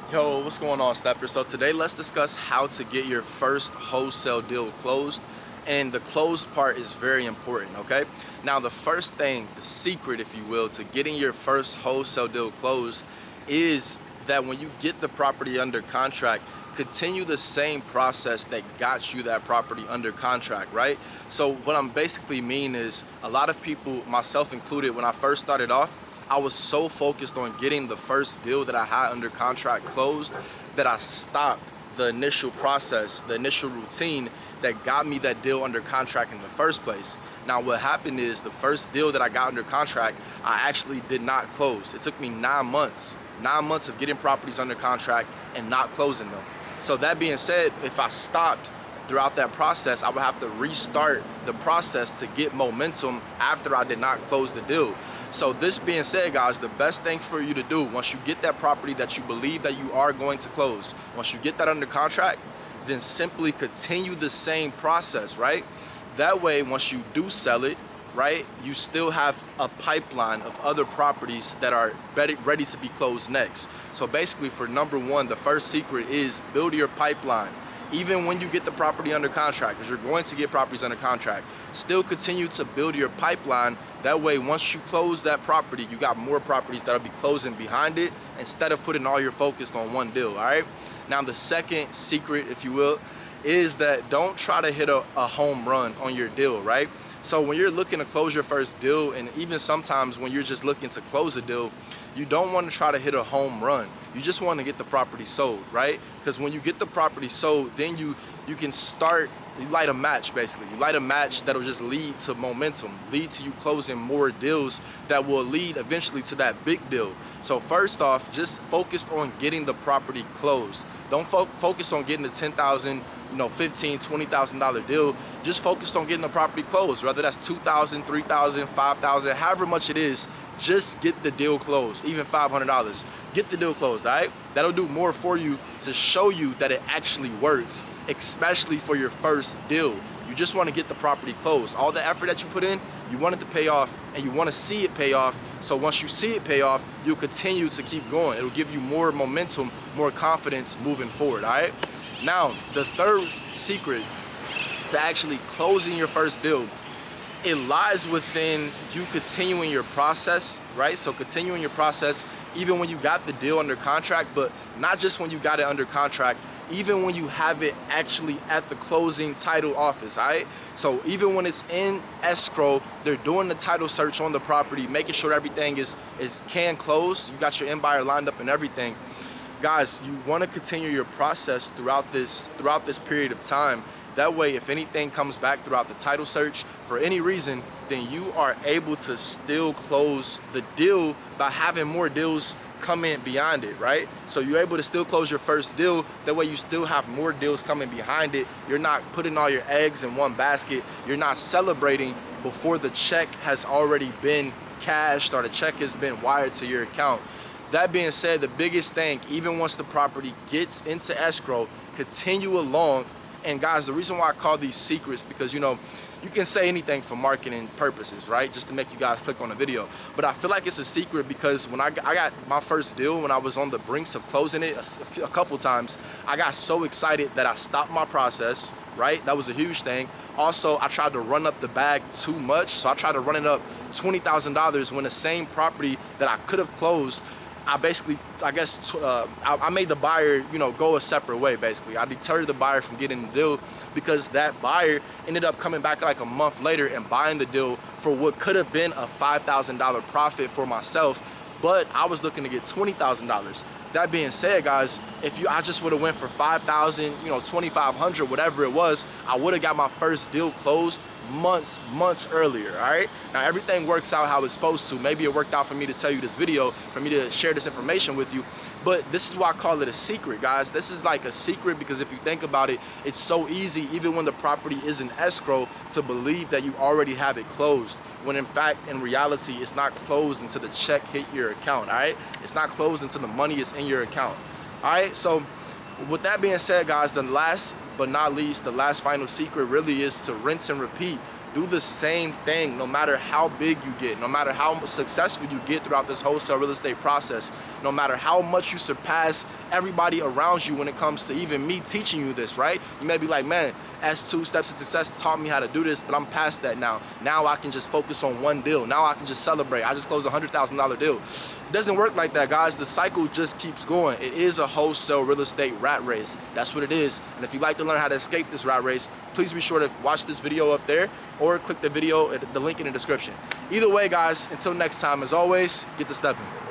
Yo, what's going on, Stepper? So today let's discuss how to get your first wholesale deal closed, and the closed part is very important, okay? Now the first thing, the secret if you will, to getting your first wholesale deal closed is that when you get the property under contract, continue the same process that got you that property under contract, right? So what I'm basically mean is a lot of people, myself included, when I first started off, I was so focused on getting the first deal that I had under contract closed that I stopped the initial process, the initial routine that got me that deal under contract in the first place. Now what happened is the first deal that I got under contract, I actually did not close. It took me 9 months of getting properties under contract and not closing them. So that being said, if I stopped throughout that process, I would have to restart the process to get momentum after I did not close the deal. So this being said, guys, the best thing for you to do once you get that property that you believe that you are going to close, once you get that under contract, then simply continue the same process, right? That way, once you do sell it, right, you still have a pipeline of other properties that are ready to be closed next. So basically, for number one, the first secret is build your pipeline. Even when you get the property under contract, because you're going to get properties under contract, still continue to build your pipeline. That way, once you close that property, you got more properties that'll be closing behind it instead of putting all your focus on one deal, all right? Now, the second secret, if you will, is that don't try to hit a home run on your deal, right? So when you're looking to close your first deal, and even sometimes when you're just looking to close a deal, you don't want to try to hit a home run. You just want to get the property sold, right? Because when you get the property sold, then you can start, you light a match basically. You light a match that'll just lead to momentum, lead to you closing more deals that will lead eventually to that big deal. So first off, just focus on getting the property closed. Don't focus on getting the $10,000, $15,000, $20,000 deal. Just focus on getting the property closed, whether that's $2,000, $3,000, $5,000, however much it is. Just get the deal closed, even $500. Get the deal closed, all right? That'll do more for you to show you that it actually works, especially for your first deal. You just want to get the property closed. All the effort that you put in, you want it to pay off, and you want to see it pay off. So once you see it pay off, you'll continue to keep going. It'll give you more momentum, more confidence moving forward, all right? Now, the third secret to actually closing your first deal, it lies within you continuing your process, right? So continuing your process even when you got the deal under contract, but not just when you got it under contract, even when you have it actually at the closing title office, all right? So even when it's in escrow, they're doing the title search on the property, making sure everything is can close. You got your end buyer lined up and everything. Guys, you want to continue your process throughout this period of time. That way, if anything comes back throughout the title search for any reason, then you are able to still close the deal by having more deals come in beyond it, right? So you're able to still close your first deal. That way you still have more deals coming behind it. You're not putting all your eggs in one basket. You're not celebrating before the check has already been cashed or the check has been wired to your account. That being said, the biggest thing, even once the property gets into escrow, continue along. And guys, the reason why I call these secrets, because you can say anything for marketing purposes, right? Just to make you guys click on the video. But I feel like it's a secret because when I got my first deal, when I was on the brinks of closing it a couple times, I got so excited that I stopped my process, right? That was a huge thing. Also, I tried to run up the bag too much. So I tried to run it up $20,000 when the same property that I could have closed, I made the buyer, go a separate way, basically. I deterred the buyer from getting the deal because that buyer ended up coming back like a month later and buying the deal for what could have been a $5,000 profit for myself, but I was looking to get $20,000. That being said, guys, I just would have went for $5,000, $2,500, whatever it was, I would have got my first deal closed months earlier, all right? Now everything works out how it's supposed to. Maybe it worked out for me to tell you this video, for me to share this information with you, but this is why I call it a secret, guys. This is like a secret because if you think about it, it's so easy, even when the property is in escrow, to believe that you already have it closed, when in fact, in reality, it's not closed until the check hit your account, all right? It's not closed until the money is in your account, all right? So with that being said, guys, the last but not least, the last final secret really is to rinse and repeat. Do the same thing no matter how big you get, no matter how successful you get throughout this wholesale real estate process. no matter how much you surpass everybody around you when it comes to even me teaching you this, right? You may be like, man, S2 Steps to Success taught me how to do this, but I'm past that now. Now I can just focus on one deal. Now I can just celebrate. I just closed a $100,000 deal. It doesn't work like that, guys. The cycle just keeps going. It is a wholesale real estate rat race. That's what it is. And if you'd like to learn how to escape this rat race, please be sure to watch this video up there or click the video, the link in the description. Either way, guys, until next time, as always, get the stepping.